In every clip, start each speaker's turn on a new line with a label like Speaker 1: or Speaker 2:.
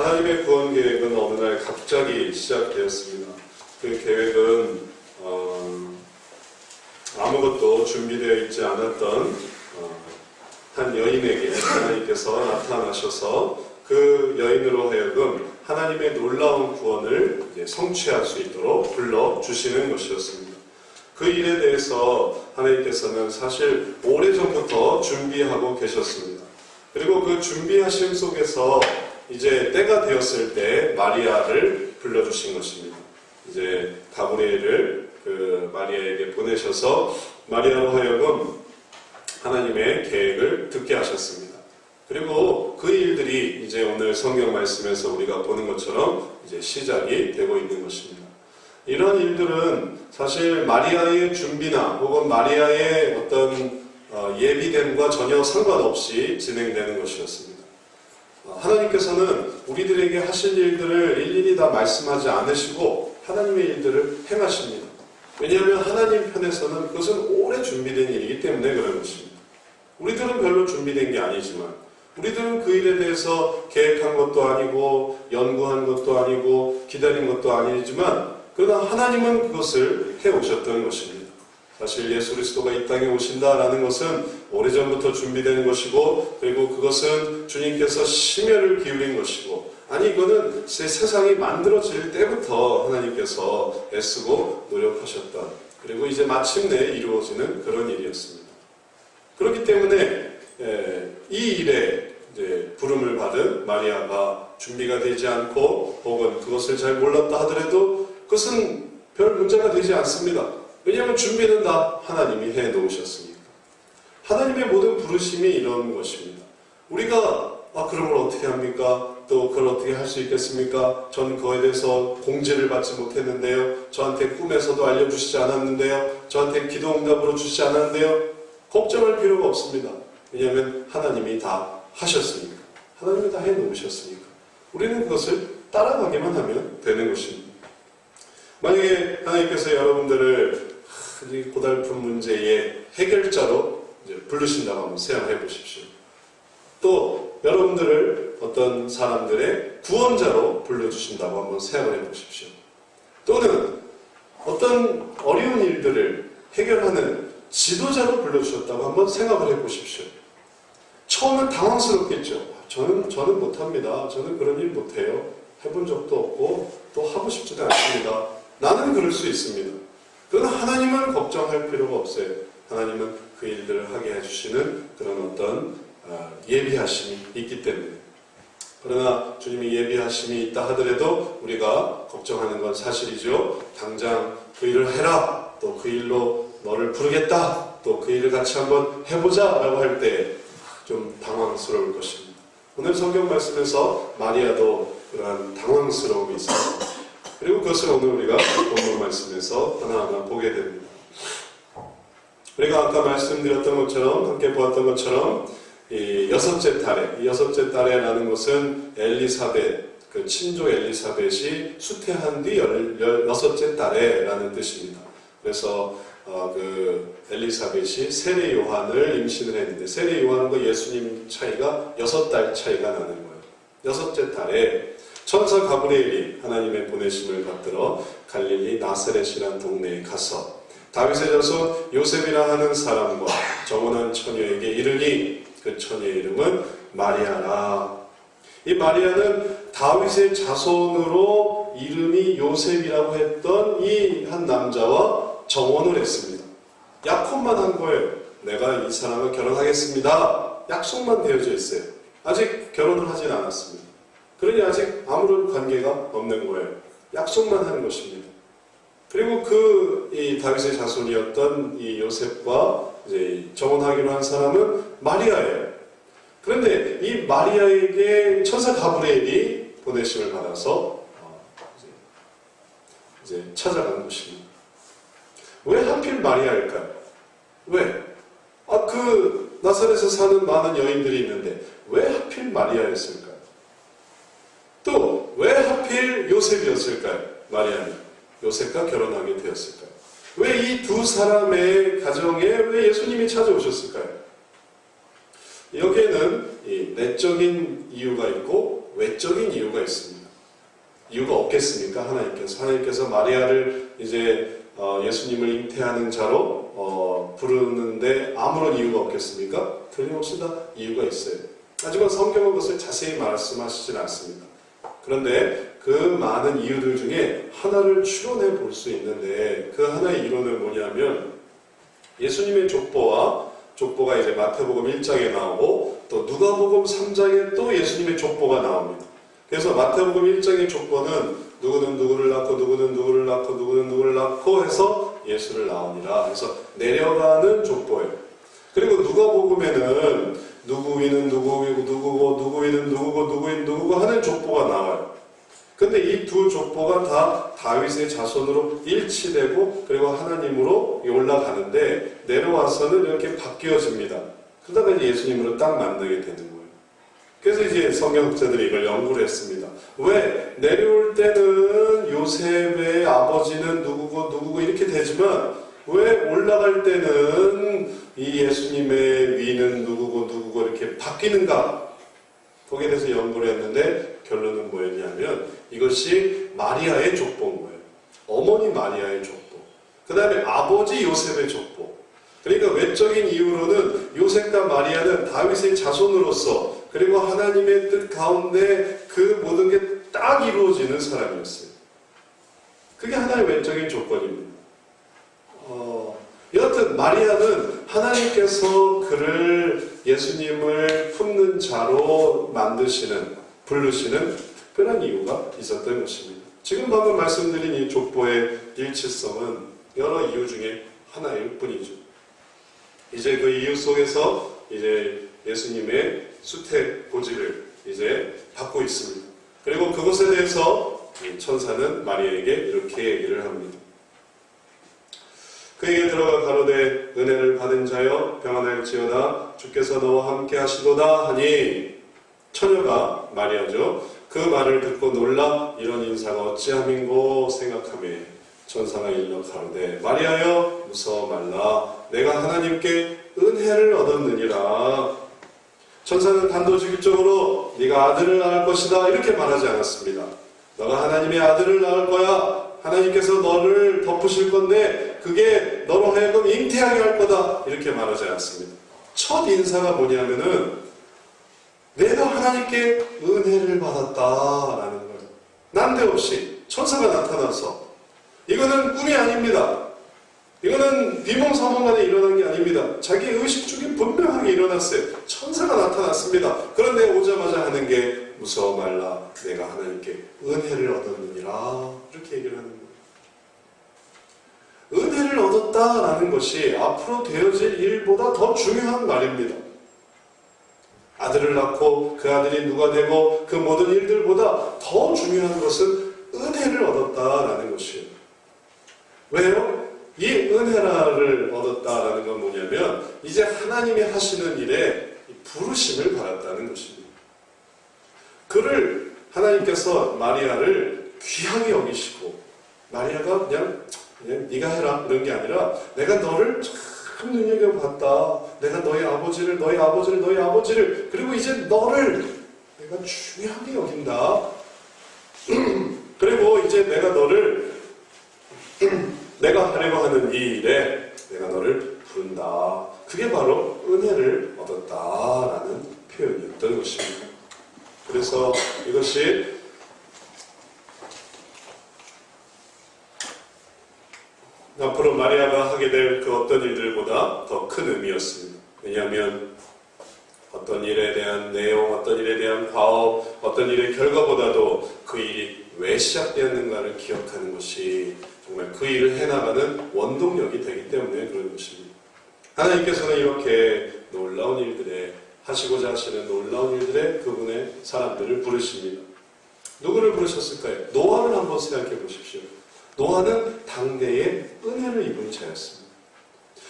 Speaker 1: 하나님의 구원 계획은 어느 날 갑자기 시작되었습니다. 그 계획은 아무것도 준비되어 있지 않았던 한 여인에게 하나님께서 나타나셔서 그 여인으로 하여금 하나님의 놀라운 구원을 성취할 수 있도록 불러주시는 것이었습니다. 그 일에 대해서 하나님께서는 사실 오래전부터 준비하고 계셨습니다. 그리고 그 준비하심 속에서 이제 때가 되었을 때 마리아를 불러주신 것입니다. 이제 가브리엘을 그 마리아에게 보내셔서 마리아로 하여금 하나님의 계획을 듣게 하셨습니다. 그리고 그 일들이 이제 오늘 성경 말씀에서 우리가 보는 것처럼 이제 시작이 되고 있는 것입니다. 이런 일들은 사실 마리아의 준비나 혹은 마리아의 어떤 예비됨과 전혀 상관없이 진행되는 것이었습니다. 하나님께서는 우리들에게 하실 일들을 일일이 다 말씀하지 않으시고 하나님의 일들을 행하십니다. 왜냐하면 하나님 편에서는 그것은 오래 준비된 일이기 때문에 그런 것입니다. 우리들은 별로 준비된 게 아니지만 우리들은 그 일에 대해서 계획한 것도 아니고 연구한 것도 아니고 기다린 것도 아니지만 그러나 하나님은 그것을 해오셨던 것입니다. 사실 예수 그리스도가 이 땅에 오신다라는 것은 오래전부터 준비되는 것이고 그리고 그것은 주님께서 심혈을 기울인 것이고 아니 이거는 세상이 만들어질 때부터 하나님께서 애쓰고 노력하셨던 그리고 이제 마침내 이루어지는 그런 일이었습니다. 그렇기 때문에 이 일에 이제 부름을 받은 마리아가 준비가 되지 않고 혹은 그것을 잘 몰랐다 하더라도 그것은 별 문제가 되지 않습니다. 왜냐하면 준비는 다 하나님이 해놓으셨으니까. 하나님의 모든 부르심이 이런 것입니다. 우리가 그런 걸 어떻게 합니까? 또 그걸 어떻게 할 수 있겠습니까? 전 그거에 대해서 공지를 받지 못했는데요. 저한테 꿈에서도 알려주시지 않았는데요. 저한테 기도 응답으로 주시지 않았는데요. 걱정할 필요가 없습니다. 왜냐하면 하나님이 다 하셨으니까. 하나님이 다 해놓으셨으니까. 우리는 그것을 따라가기만 하면 되는 것입니다. 만약에 하나님께서 여러분들을 이 고달픈 문제의 해결자로 이제 부르신다고 한번 생각해 보십시오. 또 여러분들을 어떤 사람들의 구원자로 불러주신다고 한번 생각을 해 보십시오. 또는 어떤 어려운 일들을 해결하는 지도자로 불러주셨다고 한번 생각을 해 보십시오. 처음엔 당황스럽겠죠. 저는 못합니다. 저는 그런 일 못해요. 해본 적도 없고 또 하고 싶지도 않습니다. 나는 그럴 수 있습니다. 그러나 하나님은 걱정할 필요가 없어요. 하나님은 그 일들을 하게 해주시는 그런 어떤 예비하심이 있기 때문에. 그러나 주님이 예비하심이 있다 하더라도 우리가 걱정하는 건 사실이죠. 당장 그 일을 해라. 또 그 일로 너를 부르겠다. 또 그 일을 같이 한번 해보자 라고 할 때 좀 당황스러울 것입니다. 오늘 성경 말씀에서 마리아도 그러한 당황스러움이 있습니다. 그리고 그것을 오늘 우리가 본문 말씀에서 하나하나 보게 됩니다. 우리가 아까 말씀드렸던 것처럼 함께 보았던 것처럼 이 여섯째 달에라는 것은 엘리사벳, 그 친조 엘리사벳이 수태한 뒤 여섯째 달에라는 뜻입니다. 그래서 그 엘리사벳이 세례 요한을 임신을 했는데 세례 요한과 예수님 차이가 6달 차이가 나는 거예요. 여섯째 달에 천사 가브리엘이 하나님의 보내심을 받들어 갈릴리 나사렛이라는 동네에 가서 다윗의 자손 요셉이라 하는 사람과 정혼한 처녀에게 이르니 그 처녀의 이름은 마리아라. 이 마리아는 다윗의 자손으로 이름이 요셉이라고 했던 이 한 남자와 정혼을 했습니다. 약혼만 한 거예요. 내가 이 사람을 결혼하겠습니다. 약속만 되어져 있어요. 아직 결혼을 하진 않았습니다. 그러니 아직 아무런 관계가 없는 거예요. 약속만 하는 것입니다. 그리고 이 다윗의 자손이었던 이 요셉과 이제 정혼하기로 한 사람은 마리아예요. 그런데 이 마리아에게 천사 가브리엘이 보내심을 받아서 이제 찾아간 것입니다. 왜 하필 마리아일까요? 왜? 그 나사렛에 사는 많은 여인들이 있는데 왜 하필 마리아였을까요? 또 왜 하필 요셉이었을까요? 마리아는 요셉과 결혼하게 되었을까요? 왜 이 두 사람의 가정에 왜 예수님이 찾아오셨을까요? 여기에는 이 내적인 이유가 있고 외적인 이유가 있습니다. 이유가 없겠습니까? 하나님께서 마리아를 이제 예수님을 잉태하는 자로 부르는데 아무런 이유가 없겠습니까? 틀림없이 다 이유가 있어요. 하지만 성경은 그것을 자세히 말씀하시진 않습니다. 그런데 그 많은 이유들 중에 하나를 추론해 볼 수 있는데 그 하나의 이론은 뭐냐면 예수님의 족보가 이제 마태복음 1장에 나오고 또 누가복음 3장에 또 예수님의 족보가 나옵니다. 그래서 마태복음 1장의 족보는 누구는 누구를 낳고 누구는 누구를 낳고 누구는 누구를 낳고 해서 예수를 낳으니라. 그래서 내려가는 족보예요. 그리고 누가복음에는 누구 위는 누구이고 누구고 누구 위는 누구고 누구 위는 누구고 하는 족보가 나와요. 근데 이 두 족보가 다 다윗의 자손으로 일치되고 그리고 하나님으로 올라가는데 내려와서는 이렇게 바뀌어집니다. 그러다가 이제 예수님으로 딱 만나게 되는 거예요. 그래서 이제 성경학자들이 이걸 연구를 했습니다. 왜? 내려올 때는 요셉의 아버지는 누구고 이렇게 되지만 왜 올라갈 때는 이 예수님의 위는 누구고 이렇게 바뀌는가? 거기에 대해서 연구를 했는데 결론은 뭐였냐면 이것이 마리아의 족보인 거예요. 어머니 마리아의 족보. 그 다음에 아버지 요셉의 족보. 그러니까 외적인 이유로는 요셉과 마리아는 다윗의 자손으로서 그리고 하나님의 뜻 가운데 그 모든 게 딱 이루어지는 사람이었어요. 그게 하나의 외적인 조건입니다. 여하튼 마리아는 하나님께서 그를 예수님을 품는 자로 부르시는 특별한 이유가 있었던 것입니다. 지금 방금 말씀드린 이 족보의 일치성은 여러 이유 중에 하나일 뿐이죠. 이제 그 이유 속에서 이제 예수님의 수택 고지를 이제 받고 있습니다. 그리고 그것에 대해서 천사는 마리아에게 이렇게 얘기를 합니다. 그에게 들어가 가로되 은혜를 받은 자여 평안할지어다 주께서 너와 함께 하시도다 하니 처녀가 마리아죠. 그 말을 듣고 놀라 이런 인사가 어찌함인고 생각하며 천사가 일러 가로되 마리아여 무서워 말라 내가 하나님께 은혜를 얻었느니라. 천사는 단도직입적으로 네가 아들을 낳을 것이다 이렇게 말하지 않았습니다. 너가 하나님의 아들을 낳을 거야. 하나님께서 너를 덮으실 건데 그게 너로 하여금 잉태하게 할 거다 이렇게 말하지 않습니다. 첫 인사가 뭐냐면은 내가 하나님께 은혜를 받았다라는 거예요. 난데없이 천사가 나타나서 이거는 꿈이 아닙니다. 이거는 비몽사몽간에 일어난 게 아닙니다. 자기 의식 중에 분명하게 일어났어요. 천사가 나타났습니다. 그런데 오자마자 하는 게 무서워 말라 내가 하나님께 은혜를 얻었느니라 이렇게 얘기를 하는 거예요. 은혜를 얻었다라는 것이 앞으로 되어질 일보다 더 중요한 말입니다. 아들을 낳고 그 아들이 누가 되고 그 모든 일들보다 더 중요한 것은 은혜를 얻었다라는 것이에요. 왜요? 이 은혜를 얻었다라는 건 뭐냐면 이제 하나님이 하시는 일에 부르심을 받았다는 것입니다. 그를 하나님께서 마리아를 귀하게 여기시고 마리아가 그냥 네가 해라 이런 게 아니라 내가 너를 참 눈여겨봤다. 내가 너희 아버지를 그리고 이제 너를 내가 중요하게 여긴다. 그리고 이제 내가 너를 내가 하려고 하는 이 일에 내가 너를 부른다. 그게 바로 은혜를 얻었다라는 표현이었던 것입니다. 그래서 이것이 앞으로 마리아가 하게 될 그 어떤 일들보다 더 큰 의미였습니다. 왜냐하면 어떤 일에 대한 내용, 어떤 일에 대한 과업, 어떤 일의 결과보다도 그 일이 왜 시작되었는가를 기억하는 것이 정말 그 일을 해나가는 원동력이 되기 때문에 그런 것입니다. 하나님께서는 이렇게 놀라운 일들에 하시고자 하시는 놀라운 일들에 그분의 사람들을 부르십니다. 누구를 부르셨을까요? 노아를 한번 생각해 보십시오. 노아는 당대에 은혜를 입은 자였습니다.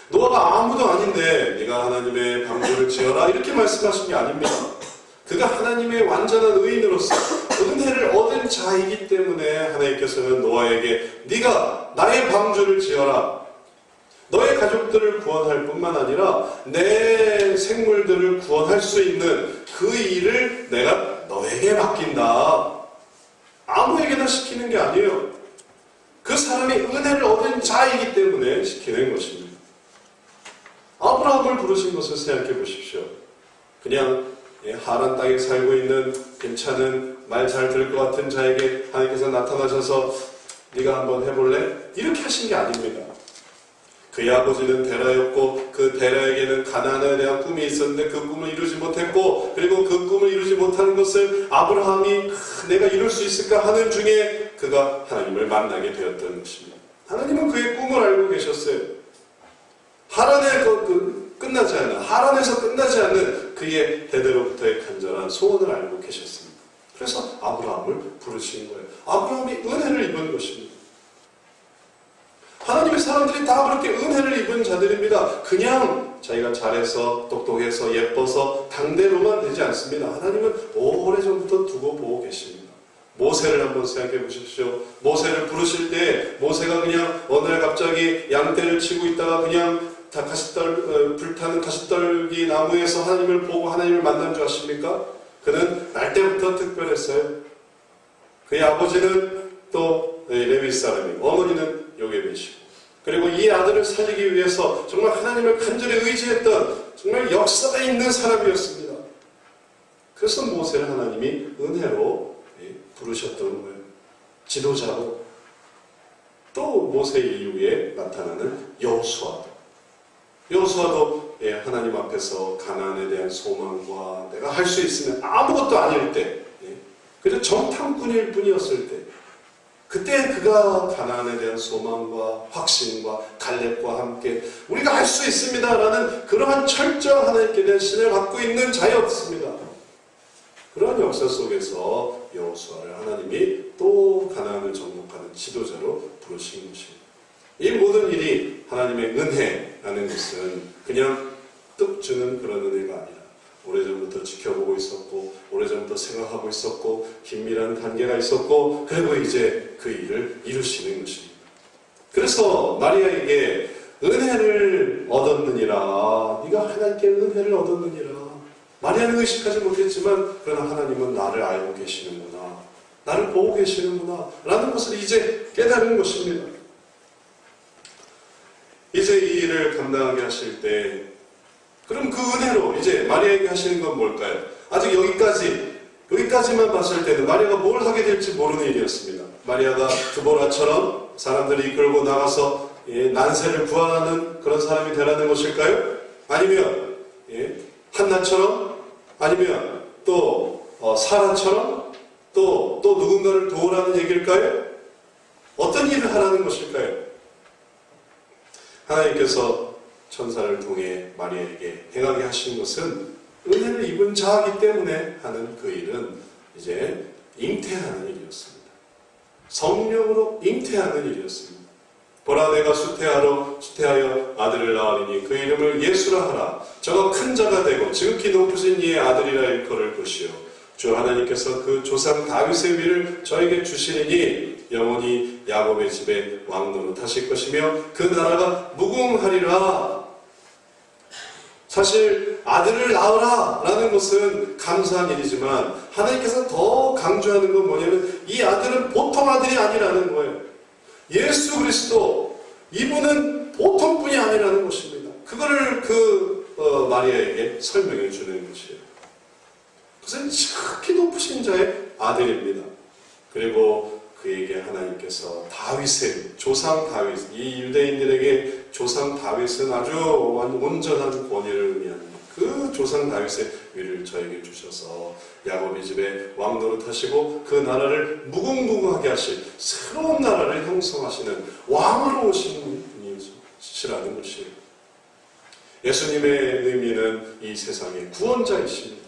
Speaker 1: 노아가 아무도 아닌데 네가 하나님의 방주를 지어라 이렇게 말씀하신 게 아닙니다. 그가 하나님의 완전한 의인으로서 은혜를 얻은 자이기 때문에 하나님께서는 노아에게 네가 나의 방주를 지어라. 너의 가족들을 구원할 뿐만 아니라 내 생물들을 구원할 수 있는 그 일을 내가 너에게 맡긴다. 아무에게나 시키는 게 아니에요. 그 사람이 은혜를 얻은 자이기 때문에 시키는 것입니다. 아브라함을 부르신 것을 생각해 보십시오. 그냥 하란 땅에 살고 있는 괜찮은 말 잘 들을 것 같은 자에게 하나님께서 나타나셔서 네가 한번 해볼래? 이렇게 하신 게 아닙니다. 그의 아버지는 데라였고 그 데라에게는 가나안에 대한 꿈이 있었는데 그 꿈을 이루지 못했고, 그리고 그 꿈을 이루지 못하는 것을 아브라함이 내가 이룰 수 있을까 하는 중에 그가 하나님을 만나게 되었던 것입니다. 하나님은 그의 꿈을 알고 계셨어요. 하란에서 끝나지 않는 그의 대대로부터의 간절한 소원을 알고 계셨습니다. 그래서 아브라함을 부르신 거예요. 아브라함이 은혜를 입은 것입니다. 하나님의 사람들이 다 그렇게 은혜를 입은 자들입니다. 그냥 자기가 잘해서 똑똑해서 예뻐서 당대로만 되지 않습니다. 하나님은 오래전부터 두고 보고 계십니다. 모세를 한번 생각해 보십시오. 모세를 부르실 때 모세가 그냥 어느 날 갑자기 양떼를 치고 있다가 그냥 불타는 가시떨기 나무에서 하나님을 보고 하나님을 만난 줄 아십니까? 그는 날 때부터 특별했어요. 그의 아버지는 또 레위 사람이고 어머니는 요게벳이고, 그리고 이 아들을 살리기 위해서 정말 하나님을 간절히 의지했던 정말 역사가 있는 사람이었습니다. 그래서 모세를 하나님이 은혜로 부르셨던 거예요. 지도자로. 또 모세 이후에 나타나는 여호수아도 하나님 앞에서 가나안에 대한 소망과 내가 할 수 있으면 아무것도 아닐 때, 그저 정탐꾼일 뿐이었을 때, 그때 그가 가나안에 대한 소망과 확신과 갈렙과 함께 우리가 할 수 있습니다라는 그러한 철저한 하나님께 대한 신을 갖고 있는 자였습니다. 그러한 역사 속에서 여호수아를 하나님이 또 가나안을 정복하는 지도자로 부르신 것입니다. 이 모든 일이 하나님의 은혜라는 것은 그냥 뚝 주는 그런 은혜가 아니라 오래전부터 지켜보고 있었고, 오래전부터 생각하고 있었고, 긴밀한 관계가 있었고, 그리고 이제 그 일을 이루시는 것입니다. 그래서 마리아에게 은혜를 얻었느니라, 네가 하나님께 은혜를 얻었느니라. 마리아는 의식하지 못했지만 그러나 하나님은 나를 알고 계시는구나, 나를 보고 계시는구나 라는 것을 이제 깨달은 것입니다. 이제 이 일을 감당하게 하실 때, 그럼 그 은혜로 이제 마리아에게 하시는 건 뭘까요? 아직 여기까지만 봤을 때는 마리아가 뭘 하게 될지 모르는 일이었습니다. 마리아가 드보라처럼 사람들이 이끌고 나가서 난세를 구하는 그런 사람이 되라는 것일까요? 아니면 한나처럼, 아니면 또 사라처럼 또 누군가를 도우라는 얘기일까요? 어떤 일을 하라는 것일까요? 하나님께서 천사를 통해 마리아에게 행하게 하신 것은 은혜를 입은 자이기 때문에 하는 그 일은 이제 잉태하는 일이었습니다. 성령으로 잉태하는 일이었습니다. 보라, 내가 수태하여 아들을 낳으리니 그 이름을 예수라 하라. 저가 큰 자가 되고 지극히 높으신 이의 아들이라 일컬을 것이요 주 하나님께서 그 조상 다윗의 위를 저에게 주시리니 영원히 야곱의 집에 왕노릇 하실 것이며 그 나라가 무궁하리라. 사실 아들을 낳으라 라는 것은 감사한 일이지만 하나님께서 더 강조하는 건 뭐냐면 이 아들은 보통 아들이 아니라는 거예요. 예수 그리스도, 이분은 보통 분이 아니라는 것입니다. 그거를 마리아에게 설명해 주는 것이에요. 그것은 지극히 높으신 자의 아들입니다. 그리고 그에게 하나님께서 다윗의 조상 다윗, 이 유대인들에게 조상 다윗은 아주 온전한 권위를 의미하는 그 조상 다윗의 위를 저에게 주셔서 야곱의 집에 왕노릇 하시고 그 나라를 무궁무궁하게 하실 새로운 나라를 형성하시는 왕으로 오시는 분이시라는 것이에요. 예수님의 의미는 이 세상의 구원자이십니다.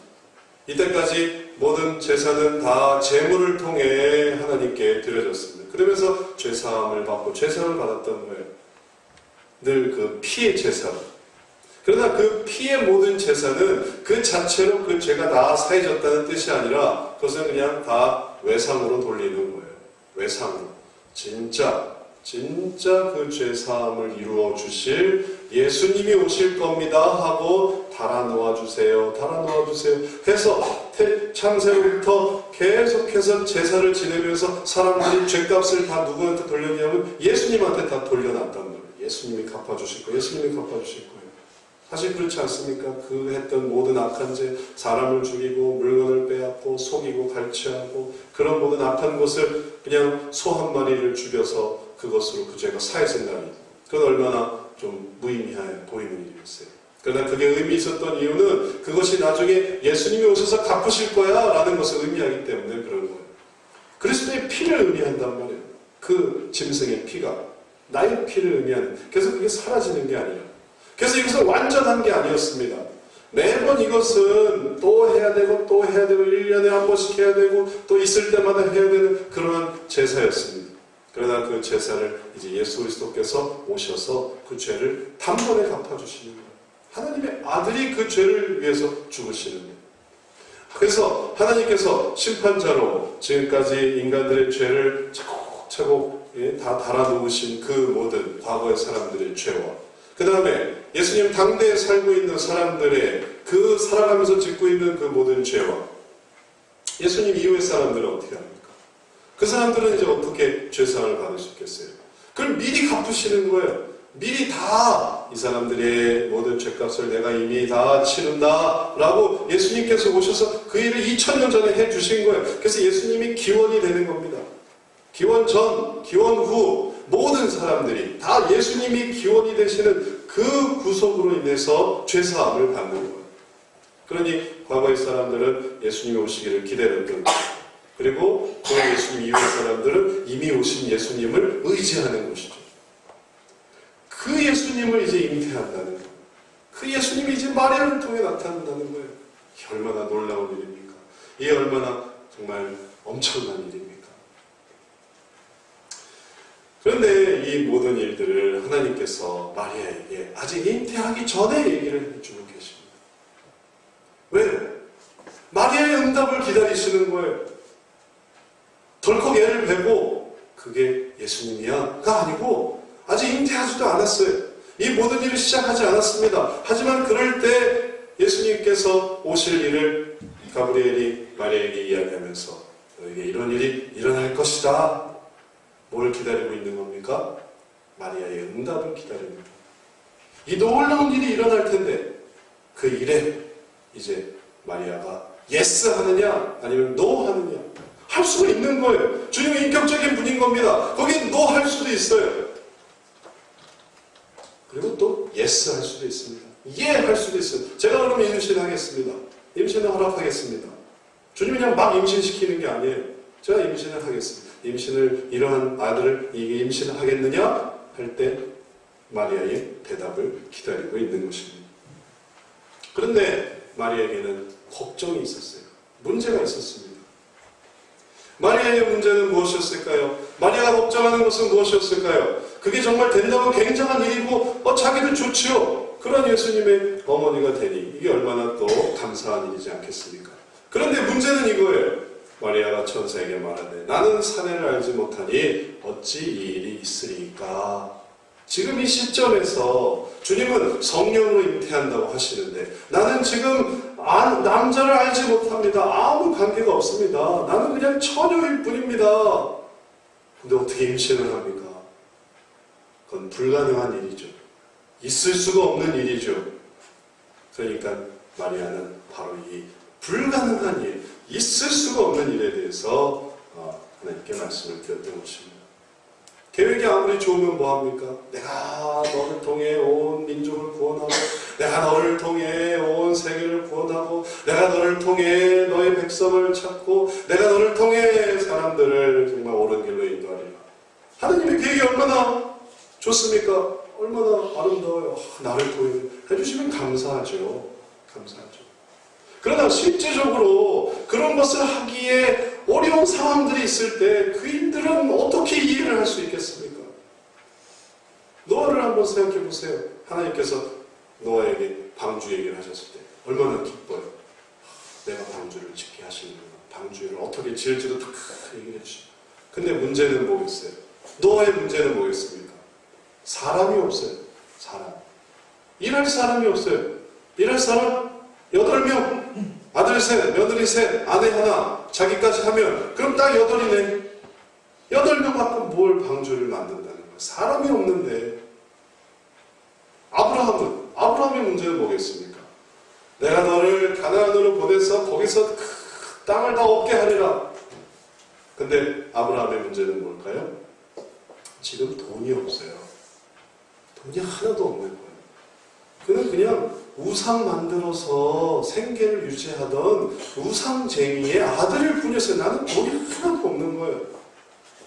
Speaker 1: 이때까지 모든 제사는 다 제물을 통해 하나님께 드려졌습니다. 그러면서 죄사함을 받고 죄사함을 받았던 거예요. 늘 그 피의 제사로. 그러나 그 피의 모든 제사는 그 자체로 그 죄가 다 사해졌다는 뜻이 아니라 그것은 그냥 다 외상으로 돌리는 거예요. 외상으로. 진짜 진짜 그 죄사함을 이루어 주실 예수님이 오실 겁니다 하고 달아 놓아 주세요. 달아 놓아 주세요. 해서 창세로부터 계속해서 제사를 지내면서 사람들이 죄값을 다 누구한테 돌렸냐면 예수님한테 다 돌려놨단 말이에요. 예수님이 갚아주실 거예요. 예수님이 갚아주실 거예요. 사실 그렇지 않습니까? 그 했던 모든 악한 죄, 사람을 죽이고 물건을 빼앗고 속이고 갈취하고 그런 모든 악한 것을 그냥 소 한 마리를 죽여서 그것으로 그 죄가 사회생활이 그건 얼마나 좀 무의미해 보이는 일이었어요. 그러나 그게 의미 있었던 이유는 그것이 나중에 예수님이 오셔서 갚으실 거야 라는 것을 의미하기 때문에 그런 거예요. 그리스도의 피를 의미한단 말이에요. 그 짐승의 피가 나의 피를 의미하는. 그래서 그게 사라지는 게 아니에요. 그래서 이것은 완전한 게 아니었습니다. 매번 이것은 또 해야 되고 또 해야 되고 1년에 한 번씩 해야 되고 또 있을 때마다 해야 되는 그러한 제사였습니다. 그러나 그 제사를 이제 예수 그리스도께서 오셔서 그 죄를 단번에 갚아주시는 거예요. 하나님의 아들이 그 죄를 위해서 죽으시는 거예요. 그래서 하나님께서 심판자로 지금까지 인간들의 죄를 차곡차곡 다 달아놓으신 그 모든 과거의 사람들의 죄와 그 다음에 예수님 당대에 살고 있는 사람들의 그 살아가면서 짓고 있는 그 모든 죄와 예수님 이후의 사람들은 어떻게 합니까? 그 사람들은 이제 어떻게 죄사함을 받을 수 있겠어요? 그걸 미리 갚으시는 거예요. 미리 다 이 사람들의 모든 죄값을 내가 이미 다 치른다 라고 예수님께서 오셔서 그 일을 2000년 전에 해주신 거예요. 그래서 예수님이 기원이 되는 겁니다. 기원 전, 기원 후 모든 사람들이 다 예수님이 기원이 되시는 그 구속으로 인해서 죄사함을 받는 거예요. 그러니 과거의 사람들은 예수님이 오시기를 기다렸던 거예요. 그리고 그 예수님 이후의 사람들은 이미 오신 예수님을 의지하는 것이죠. 그 예수님을 이제 잉태한다는 거예요. 그 예수님이 이제 마리아를 통해 나타난다는 거예요. 이게 얼마나 놀라운 일입니까? 이게 얼마나 정말 엄청난 일입니까? 그런데 이 모든 일들을 하나님께서 마리아에게 아직 잉태하기 전에 얘기를 해주고 계십니다. 왜요? 마리아의 응답을 기다리시는 거예요. 덜컥 얘를 뵈고 그게 예수님이야가 아니고 아직 잉태하지도 않았어요. 이 모든 일을 시작하지 않았습니다. 하지만 그럴 때 예수님께서 오실 일을 가브리엘이 마리아에게 이야기하면서 너에게 이런 일이 일어날 것이다. 뭘 기다리고 있는 겁니까? 마리아의 응답을 기다립니다. 이 놀라운 일이 일어날 텐데 그 일에 이제 마리아가 예스 하느냐 아니면 노 하느냐 할 수가 있는 거예요. 주님은 인격적인 분인 겁니다. 거긴 노 할 수도 있어요. 그리고 또 예스 할 수도 있습니다. 예 할 수도 있어요. 제가 그러면 임신하겠습니다. 임신을 허락하겠습니다. 주님이 그냥 막 임신시키는 게 아니에요. 제가 임신을 하겠습니다. 임신을 이러한 아들을 이게 임신을 하겠느냐 할 때 마리아의 대답을 기다리고 있는 것입니다. 그런데 마리아에게는 걱정이 있었어요. 문제가 있었습니다. 마리아의 문제는 무엇이었을까요? 마리아가 걱정하는 것은 무엇이었을까요? 그게 정말 된다면 굉장한 일이고 자기도 좋지요. 그런 예수님의 어머니가 되니 이게 얼마나 또 감사한 일이지 않겠습니까? 그런데 문제는 이거예요. 마리아가 천사에게 말하되 나는 사내를 알지 못하니 어찌 이 일이 있으리까? 지금 이 시점에서 주님은 성령으로 잉태한다고 하시는데 나는 지금 남자를 알지 못합니다. 아무 관계가 없습니다. 나는 그냥 처녀일 뿐입니다. 근데 어떻게 임신을 합니까? 그건 불가능한 일이죠. 있을 수가 없는 일이죠. 그러니까 마리아는 바로 이 불가능한 일, 있을 수가 없는 일에 대해서 하나님께 말씀을 드렸던 것입니다. 계획이 아무리 좋으면 뭐합니까? 내가 너를 통해 온 민족을 구원하고 내가 너를 통해 온 세계를 구원하고 내가 너를 통해 너의 백성을 찾고 내가 너를 통해 사람들을 정말 옳은 길로 인도하리라. 하나님의 계획이 얼마나 좋습니까? 얼마나 아름다워요. 나를 통해 해주시면 감사하죠. 감사하죠. 그러나 실제적으로 그런 것을 하기에 어려운 상황들이 있을 때 그인들은 어떻게 이해를 할 수 있겠습니까? 노아를 한번 생각해 보세요. 하나님께서 노아에게 방주 얘기를 하셨을 때 얼마나 기뻐요. 내가 방주를 짓게 하시는구나. 방주를 어떻게 지을지도 다 얘기를 해주시고. 근데 문제는 뭐겠어요? 노아의 문제는 뭐겠습니까? 사람이 없어요. 사람. 일할 사람이 없어요. 일할 사람 8명. 아들 셋, 며느리 셋, 아내 하나, 자기까지 하면 그럼 딱 8이네. 8명 갖고 뭘 방주를 만든다는 거예요. 사람이 없는데. 아브라함의 문제는 뭐겠습니까? 내가 너를 가나안으로 보내서 거기서 그 땅을 다 얻게 하리라. 근데 아브라함의 문제는 뭘까요? 지금 돈이 없어요. 돈이 하나도 없는 거예요. 그는 그냥 우상 만들어서 생계를 유지하던 우상쟁이의 아들일 뿐이었어요. 나는 돈이 하나도 없는 거예요.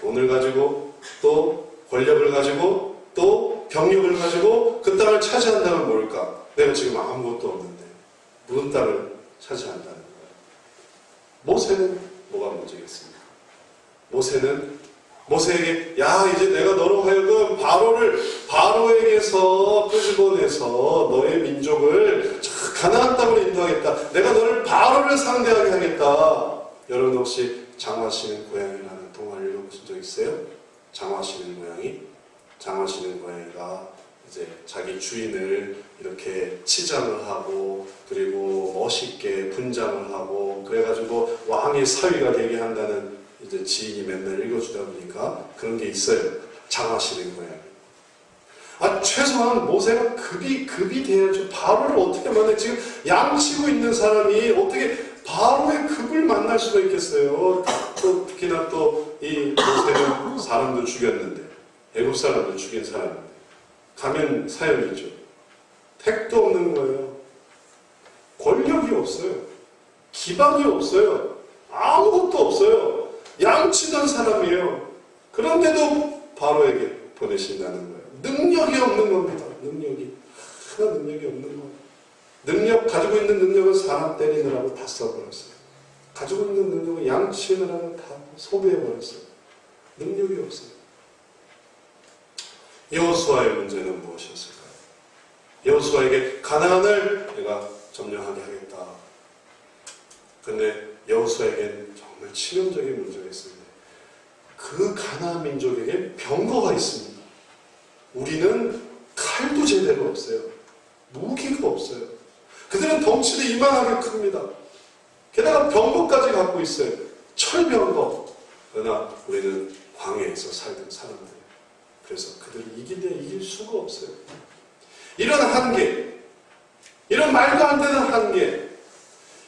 Speaker 1: 돈을 가지고 또 권력을 가지고 또 병력을 가지고 그 땅을 차지한다면 뭘까? 내가 지금 아무것도 없는데 무슨 땅을 차지한다는 거예요. 모세는 뭐가 문제겠습니까? 모세에게 이제 내가 너로 하여금 바로에게서 끄집어내서 너의 민족을 가나안 땅으로 인도하겠다. 내가 너를 바로를 상대하게 하겠다. 여러분 혹시 장화시는 고양이라는 동화를 읽어보신 적 있어요? 장화시는 고양이가 이제 자기 주인을 이렇게 치장을 하고 그리고 멋있게 분장을 하고 그래가지고 왕의 사위가 되게 한다는 이제 지인이 맨날 읽어주다 보니까 그런 게 있어요. 장화시는 고양이. 최소한 모세가 급이 돼야죠. 바로를 어떻게 만나? 지금 양치고 있는 사람이 어떻게 바로의 급을 만날 수가 있겠어요? 또 특히나 또 이 모세는 사람도 죽였는데 애국 사람도 죽인 사람인데 가면 사연이죠. 택도 없는 거예요. 권력이 없어요. 기반이 없어요. 아무것도 없어요. 양치던 사람이에요. 그런데도 바로에게 보내신다는 거예요. 능력이 없는 겁니다. 능력이 없는 거예요. 가지고 있는 능력은 사람 때리느라고 다 써버렸어요. 가지고 있는 능력은 양치느라고 다 소비해버렸어요. 능력이 없어요. 여호수아의 문제는 무엇이었을까요? 여호수아에게 가나안을 내가 점령하게 하겠다. 근데 여호수아에게는 정말 치명적인 문제가 있습니다. 그 가나안 민족에게 병거가 있습니다. 우리는 칼도 제대로 없어요. 무기가 없어요. 그들은 덩치도 이만하게 큽니다. 게다가 병거까지 갖고 있어요. 철병거. 그러나 우리는 광야에서 살던 사람들이에요. 그래서 그들을 이길 수가 없어요. 이런 한계, 이런 말도 안 되는 한계,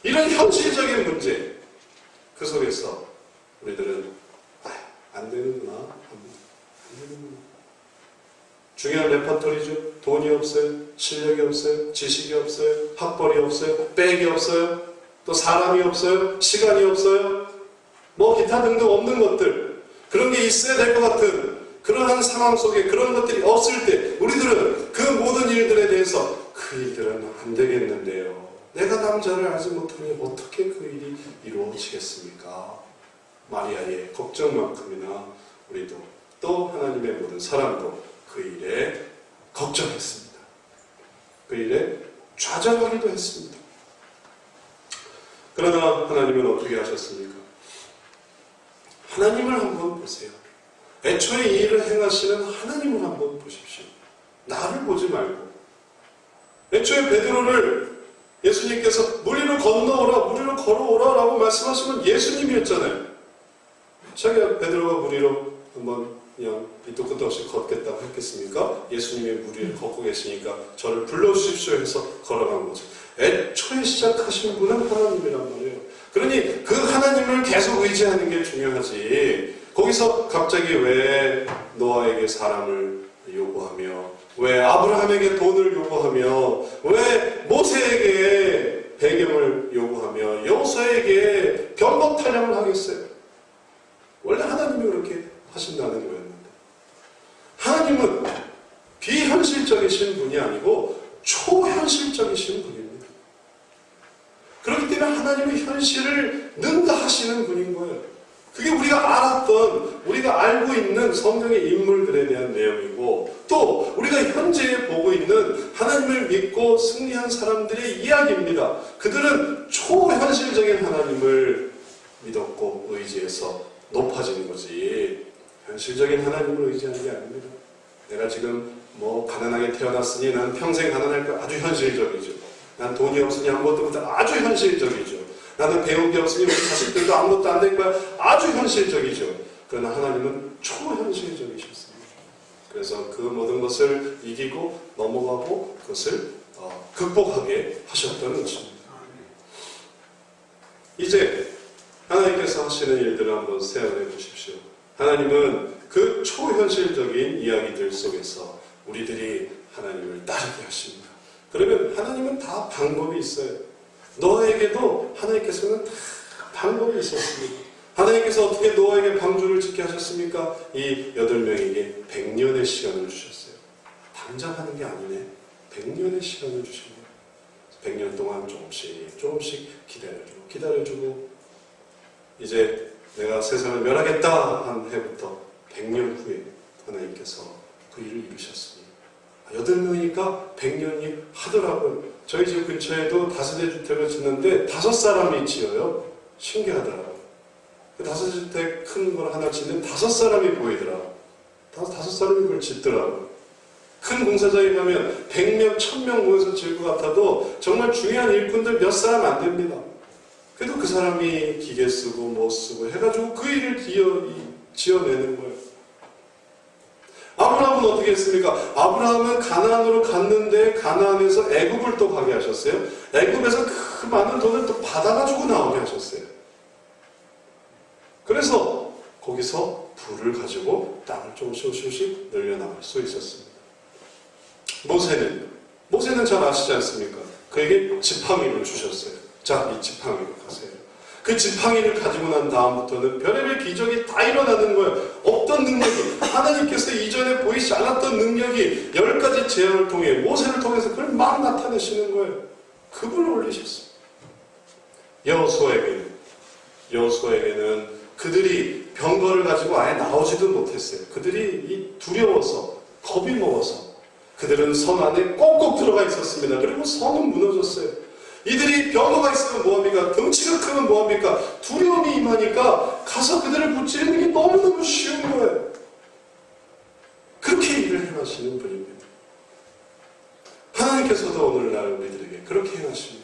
Speaker 1: 이런 현실적인 문제, 그 속에서 우리들은 안 되는구나 합니다. 안 되는구나. 중요한 레퍼토리죠. 돈이 없어요. 실력이 없어요. 지식이 없어요. 학벌이 없어요. 백이 없어요. 또 사람이 없어요. 시간이 없어요. 뭐 기타 등등 없는 것들, 그런 게 있어야 될 것 같은 그러한 상황 속에 그런 것들이 없을 때 우리들은 그 모든 일들에 대해서 그 일들은 안 되겠는데요. 내가 남자를 알지 못하니 어떻게 그 일이 이루어지겠습니까? 마리아의 걱정만큼이나 우리도 또 하나님의 모든 사람도 그 일에 걱정했습니다. 그 일에 좌절하기도 했습니다. 그러나 하나님은 어떻게 하셨습니까? 하나님을 한번 보세요. 애초에 이 일을 행하시는 하나님을 한번 보십시오. 나를 보지 말고. 애초에 베드로를 예수님께서 물 위로 건너오라, 물 위로 걸어오라 라고 말씀하시면 예수님이었잖아요. 자기가 베드로가 물 위로 한번 그냥 밑도 끝도 없이 걷겠다고 했겠습니까? 예수님이 물 위를 걷고 계시니까 저를 불러주십시오 해서 걸어간 거죠. 애초에 시작하신 분은 하나님이란 말이에요. 그러니 그 하나님을 계속 의지하는 게 중요하지. 거기서 갑자기 왜 노아에게 사람을 요구하며, 왜 아브라함에게 돈을 요구하며, 왜 모세에게 배경을 요구하며, 여호수아에게 병거 타령을 하겠어요? 원래 하나님이 그렇게 하신다는 거였는데, 하나님은 비현실적이신 분이 아니고 초현실적이신 분입니다. 그렇기 때문에 하나님의 현실을 능가하시는 분인 거예요. 그게 우리가 알았던, 우리가 알고 있는 성경의 인물들에 대한 내용이고, 또 우리가 현재 보고 있는 하나님을 믿고 승리한 사람들의 이야기입니다. 그들은 초현실적인 하나님을 믿었고 의지해서 높아지는 거지, 현실적인 하나님을 의지하는 게 아닙니다. 내가 지금 뭐 가난하게 태어났으니 난 평생 가난할 거야. 아주 현실적이죠. 난 돈이 없으니 아무것도 못해. 아주 현실적이죠. 나는 배운 게 없으니 우리 자식들도 아무것도 안 될 거야. 아주 현실적이죠. 그러나 하나님은 초현실적이셨습니다. 그래서 그 모든 것을 이기고 넘어가고 그것을 극복하게 하셨다는 것입니다. 이제 하나님께서 하시는 일들을 한번 생각해 보십시오. 하나님은 그 초현실적인 이야기들 속에서 우리들이 하나님을 따르게 하십니다. 그러면 하나님은 다 방법이 있어요. 노아에게도 하나님께서는 다 방법이 있었습니다. 하나님께서 어떻게 노아에게 방주를 짓게 하셨습니까? 이 8명에게 100년의 시간을 주셨어요. 당장 하는 게 아니네. 100년의 시간을 주신 거예요. 100년 동안 조금씩 기다려주고 이제 내가 세상을 멸하겠다 한 해부터 100년 후에 하나님께서 그 일을 이루셨습니다. 8명이니까 100년이 하더라고요. 저희 집 근처에도 다세대 주택을 짓는데 5사람이 지어요. 신기하더라고요. 그 다세대 주택 큰 걸 하나 짓는 5사람이 보이더라고요. 5사람이 그걸 짓더라고요. 큰 공사장에 가면 100명, 1000명 모여서 지을 것 같아도 정말 중요한 일꾼들 몇 사람 안 됩니다. 그래도 그 사람이 기계 쓰고 뭐 쓰고 해가지고 그 일을 지어내는 거예요. 아브라함은 어떻게 했습니까? 아브라함은 가나안으로 갔는데 가나안에서 애굽을 또 가게 하셨어요. 애굽에서 그 많은 돈을 또 받아가지고 나오게 하셨어요. 그래서 거기서 불을 가지고 땅을 조금씩 늘려나갈 수 있었습니다. 모세는 잘 아시지 않습니까? 그에게 지팡이를 주셨어요. 자, 이 지팡이로 가세요. 그 지팡이를 가지고 난 다음부터는 별의별 기적이 다 일어나는 거예요. 없던 능력이, 하나님께서 이전에 보이지 않았던 능력이 10가지 재앙을 통해 모세를 통해서 그걸 막 나타내시는 거예요. 그분을 올리셨어요. 여호수아에게는 그들이 병거를 가지고 아예 나오지도 못했어요. 그들이 두려워서 겁이 먹어서 그들은 성 안에 꼭꼭 들어가 있었습니다. 그리고 성은 무너졌어요. 이들이 병거가 있으면 뭐합니까? 덩치가 크면 뭐합니까? 두려움이 임하니까 가서 그들을 무찌르는 게 너무너무 쉬운 거예요. 그렇게 일을 행하시는 분입니다. 하나님께서도 오늘날 우리들에게 그렇게 행하십니다.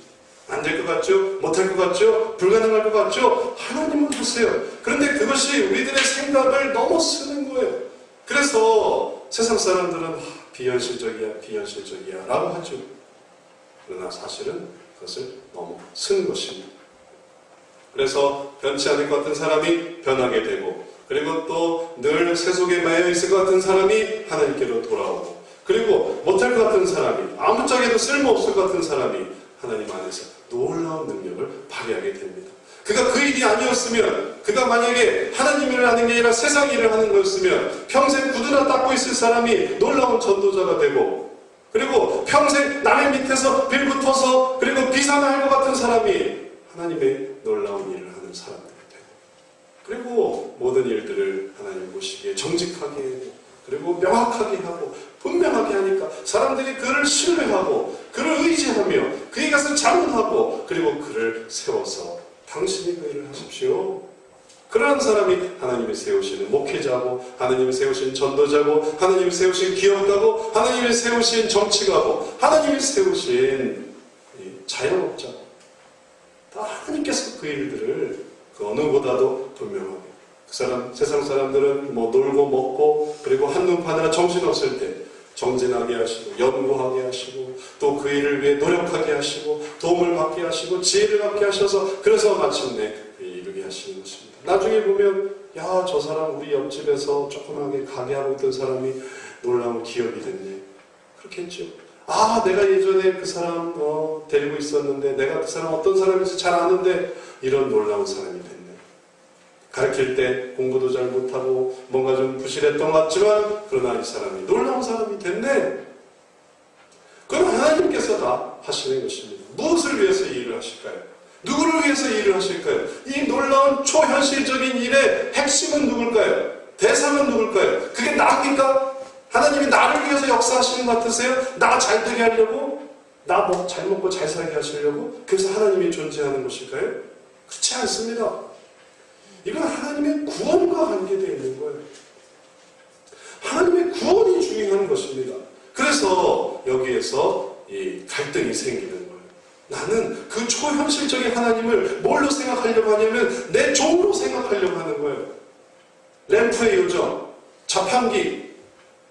Speaker 1: 안 될 것 같죠? 못할 것 같죠? 불가능할 것 같죠? 하나님은 하세요. 그런데 그것이 우리들의 생각을 넘어서는 거예요. 그래서 세상 사람들은 비현실적이야 라고 하죠. 그러나 사실은 그것을 넘어서는 것입니다. 그래서 변치 않을 것 같은 사람이 변하게 되고, 그리고 또 늘 세속에 매여 있을 것 같은 사람이 하나님께로 돌아오고, 그리고 못할 것 같은 사람이, 아무짝에도 쓸모없을 것 같은 사람이 하나님 안에서 놀라운 능력을 발휘하게 됩니다. 그가 그 일이 아니었으면, 그가 만약에 하나님 일을 하는 게 아니라 세상 일을 하는 거였으면 평생 구두나 닦고 있을 사람이 놀라운 전도자가 되고, 그리고 평생 남의 밑에서 빌붙어서 그리고 비상을 할 것 같은 사람이 하나님의 놀라운 일을 하는 사람들이 되고, 그리고 모든 일들을 하나님 보시기에 정직하게 하고, 그리고 명확하게 하고 분명하게 하니까 사람들이 그를 신뢰하고 그를 의지하며 그에 가서 자문하고, 그리고 그를 세워서 당신이 그 일을 하십시오. 그러한 사람이 하나님이 세우시는 목회자고, 하나님이 세우신 전도자고, 하나님이 세우신 기업가고, 하나님이 세우신 정치가고, 하나님이 세우신 자영업자고, 다 하나님께서 그 일들을 그 어느보다도 분명하게, 세상 사람들은 뭐 놀고 먹고 그리고 한눈 파느라 정신없을 때 정진하게 하시고 연구하게 하시고 또 그 일을 위해 노력하게 하시고 도움을 받게 하시고 지혜를 받게 하셔서 그래서 마침내 이루게 하시는 것입니다. 나중에 보면 야, 저 사람 우리 옆집에서 조그맣게 가게하고 있던 사람이 놀라운 기업이 됐네. 그렇게 했죠. 아, 내가 예전에 그 사람 데리고 있었는데 내가 그 사람 어떤 사람인지 잘 아는데 이런 놀라운 사람이 됐네. 가르칠 때 공부도 잘 못하고 뭔가 좀 부실했던 것 같지만 그러나 이 사람이 놀라운 사람이 됐네. 그건 하나님께서 다 하시는 것입니다. 무엇을 위해서 이 일을 하실까요? 누구를 위해서 이 일을 하실까요? 이 놀라운 초현실적인 일의 핵심은 누굴까요? 대상은 누굴까요? 그게 나입니까? 하나님이 나를 위해서 역사하시는 것 같으세요? 나 잘 되게 하려고? 나 잘 먹고 잘 살게 하시려고? 그래서 하나님이 존재하는 것일까요? 그렇지 않습니다. 이건 하나님의 구원과 관계되어 있는 거예요. 것입니다. 그래서 여기에서 이 갈등이 생기는 거예요. 나는 그 초현실적인 하나님을 뭘로 생각하려고 하냐면 내 종으로 생각하려고 하는 거예요. 램프의 요정, 자판기,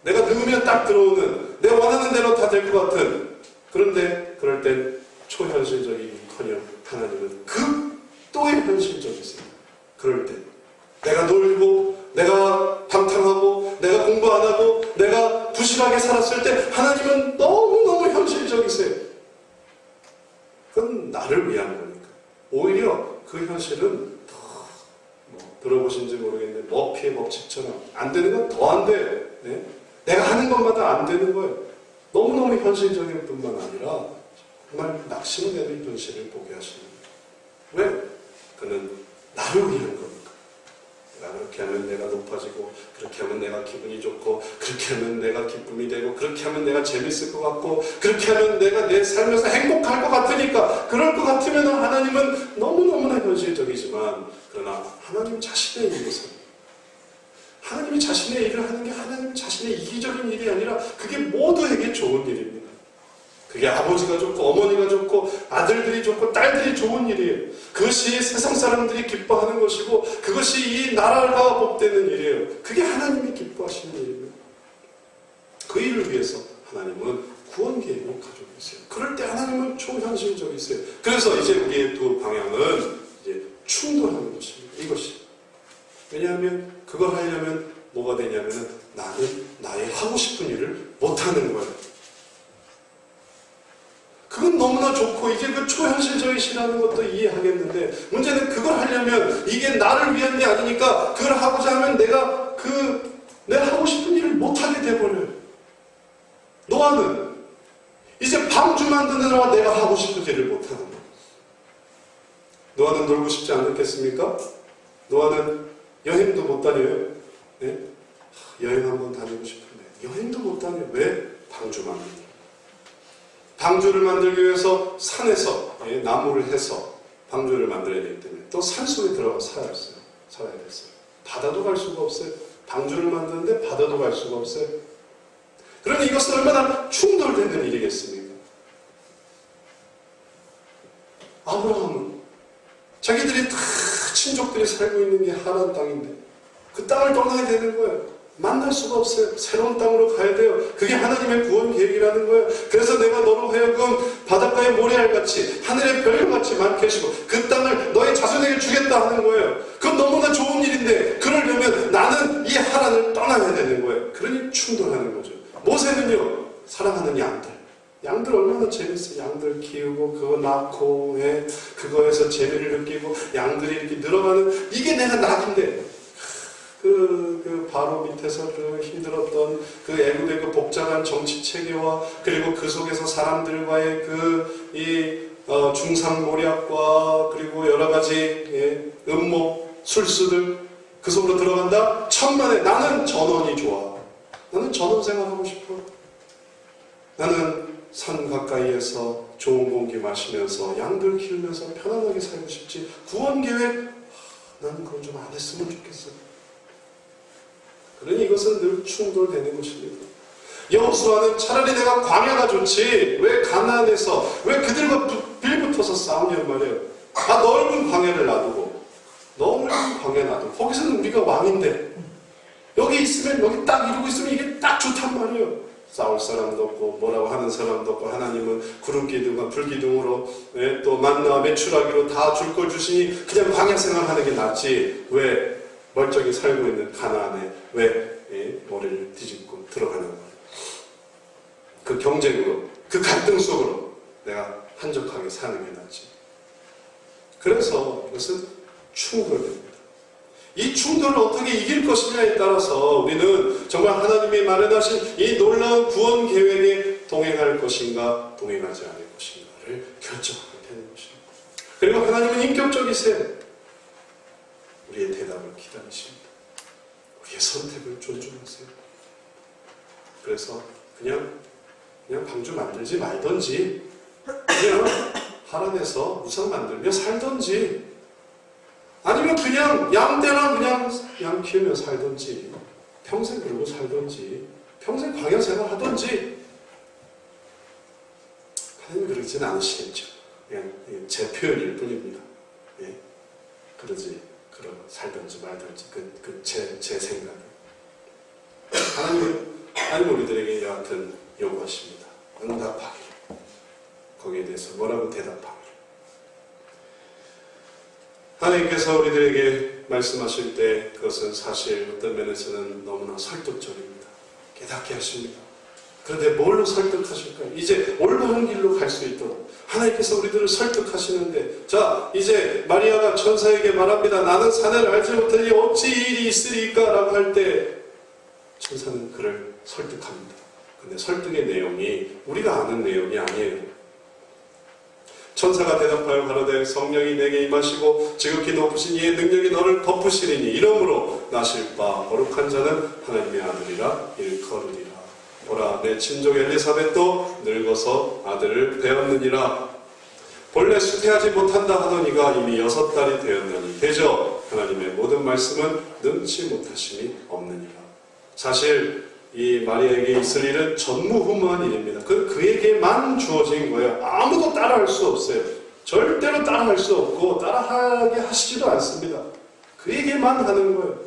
Speaker 1: 내가 넣으면 딱 들어오는, 내가 원하는 대로 다 될 것 같은. 그런데 그럴 땐 초현실적이기커녕 하나님은 극도의 현실적이세요. 그럴 때 내가 놀고 내가 방탕하고 내가 공부 안 하고 내가 부실하게 살았을 때 하나님은 너무너무 현실적이세요. 그건 나를 위한 거니까. 오히려 그 현실은 더 들어보신지 모르겠는데 머피의 법칙처럼 안 되는 건 더 안 돼요. 네? 내가 하는 것마다 안 되는 거예요. 너무너무 현실적인 뿐만 아니라 정말 낙심되는 현실을 보게 하시는 거예요. 왜? 그는 나를 위한 겁니다. 내가 그렇게 하면 내가 높아지고, 그렇게 하면 내가 기분이 좋고, 그렇게 하면 내가 기쁨이 되고, 그렇게 하면 내가 재밌을 것 같고, 그렇게 하면 내가 내 삶에서 행복할 것 같으니까, 그럴 것 같으면 하나님은 너무너무나 현실적이지만, 그러나 하나님 자신의 일에서 하나님이 자신의 일을 하는 게 하나님 자신의 이기적인 일이 아니라 그게 모두에게 좋은 일입니다. 그게 아버지가 좋고 어머니가 좋고 아들들이 좋고 딸들이 좋은 일이에요. 그것이 세상 사람들이 기뻐하는 것이고 그것이 이 나라가 복되는 일이에요. 그게 하나님이 기뻐하시는 일입니다. 그 일을 위해서 하나님은 구원 계획을 가지고 있어요. 그럴 때 하나님은 초현실적이세요. 그래서 이제 우리의 두 방향은 이제 충돌하는 것입니다. 이것이. 왜냐하면 그걸 하려면 뭐가 되냐면 나는 나의 하고 싶은 일을 못하는 거예요. 그건 너무나 좋고 이게 그 초현실적이시라는 것도 이해하겠는데 문제는 그걸 하려면 이게 나를 위한 게 아니니까 그걸 하고자 하면 내가 내가 하고 싶은 일을 못하게 돼버려요. 노아는 이제 방주 만드느라 내가 하고 싶은 일을 못하는 거예요. 노아는 놀고 싶지 않겠습니까? 노아는 여행도 못 다녀요. 네? 여행 한번 다니고 싶은데 여행도 못 다녀요. 왜? 방주 만드느라. 방주를 만들기 위해서 산에서 나무를 해서 방주를 만들어야 되기 때문에 또 산속에 들어가 살아야 됐어요. 바다도 갈 수가 없어요. 방주를 만드는데 바다도 갈 수가 없어요. 그러니 이것은 얼마나 충돌되는 일이겠습니까? 아브라함은 자기들이 다 친족들이 살고 있는 게 하나님 땅인데 그 땅을 떠나야 되는 거예요. 만날 수가 없어요. 새로운 땅으로 가야 돼요. 그게 하나님의 구원 계획이라는 거예요. 그래서 내가 너로 하여금 바닷가의 모래알같이 하늘의 별같이 많게 해주고 그 땅을 너의 자손에게 주겠다 하는 거예요. 그건 너무나 좋은 일인데 그러려면 나는 이 하란을 떠나야 되는 거예요. 그러니 충돌하는 거죠. 모세는요. 사랑하는 양들 얼마나 재밌어요. 양들 키우고 그거 낳고 그거에서 재미를 느끼고 양들이 이렇게 늘어가는 이게 내가 낙인데 그 바로 밑에서 그 힘들었던 그 애굽의 그 복잡한 정치 체계와 그리고 그 속에서 사람들과의 중상모략과 그리고 여러 가지 음모 술수들 그 속으로 들어간다. 천만에 나는 전원이 좋아. 나는 전원 생활하고 싶어. 나는 산 가까이에서 좋은 공기 마시면서 양들 키우면서 편안하게 살고 싶지. 구원 계획 나는 그건 좀 안 했으면 좋겠어. 그러니 이것은 늘 충돌되는 것입니다. 여호수아는 차라리 내가 광야가 좋지 왜 가나안에서 왜 그들과 빌붙어서 싸우냔 말이에요. 넓은 광야를 놔두고 넓은 광야 놔두고 거기서는 우리가 왕인데 여기 있으면 여기 딱 이루고 있으면 이게 딱 좋단 말이에요. 싸울 사람도 없고 뭐라고 하는 사람도 없고 하나님은 구름기둥과 불기둥으로 또 만나와 메추라기로 다 줄 걸 주시니 그냥 광야 생활하는 게 낫지 왜 멀쩡히 살고 있는 가나안에 왜 머리를 뒤집고 들어가는 거예요. 그 경쟁으로 그 갈등 속으로 내가 한적하게 사는 게 낫지. 그래서 이것은 충돌입니다. 이 충돌을 어떻게 이길 것이냐에 따라서 우리는 정말 하나님이 마련하신 이 놀라운 구원 계획에 동행할 것인가 동행하지 않을 것인가를 결정하게 되는 것입니다. 그리고 하나님은 인격적이세요. 우리의 대답을 기다리십니다. 우리의 선택을 존중하세요. 그래서 그냥 방주 만들지 말던지 그냥 하란에서 우상 만들며 살던지 아니면 그냥 양떼나 그냥 양 키우며 살던지 평생 그러고 살던지 평생 광야 생활 하든지. 하나님 그러지는 않으시겠죠. 그냥 제 표현일 뿐입니다. 예? 그러지, 살든지 말든지, 제 생각이. 하나님 우리들에게 이와 같은 요구하십니다. 응답하기. 거기에 대해서 뭐라고 대답하기. 하나님께서 우리들에게 말씀하실 때 그것은 사실 어떤 면에서는 너무나 설득적입니다. 깨닫게 하십니다. 그런데 뭘로 설득하실까요? 이제 올바른 길로 갈 수 있도록 하나님께서 우리들을 설득하시는데, 자, 이제 마리아가 천사에게 말합니다. 나는 사내를 알지 못하니 어찌 일이 있으리까? 라고 할 때 천사는 그를 설득합니다. 근데 설득의 내용이 우리가 아는 내용이 아니에요. 천사가 대답하여 가로되 성령이 내게 임하시고 지극히 높으신 이의 능력이 너를 덮으시리니 이러므로 나실 바 거룩한 자는 하나님의 아들이라 일컬으리라. 보라, 내 친족 엘리사벳도 늙어서 아들을 배었느니라. 본래 수태하지 못한다 하던 이가 이미 6달이 되었느니 대저 하나님의 모든 말씀은 능치 못하심이 없느니라. 사실 이 마리아에게 있을 일은 전무후무한 일입니다. 그에게만 주어진 거예요. 아무도 따라할 수 없어요. 절대로 따라할 수 없고 따라하게 하시지도 않습니다. 그에게만 하는 거예요.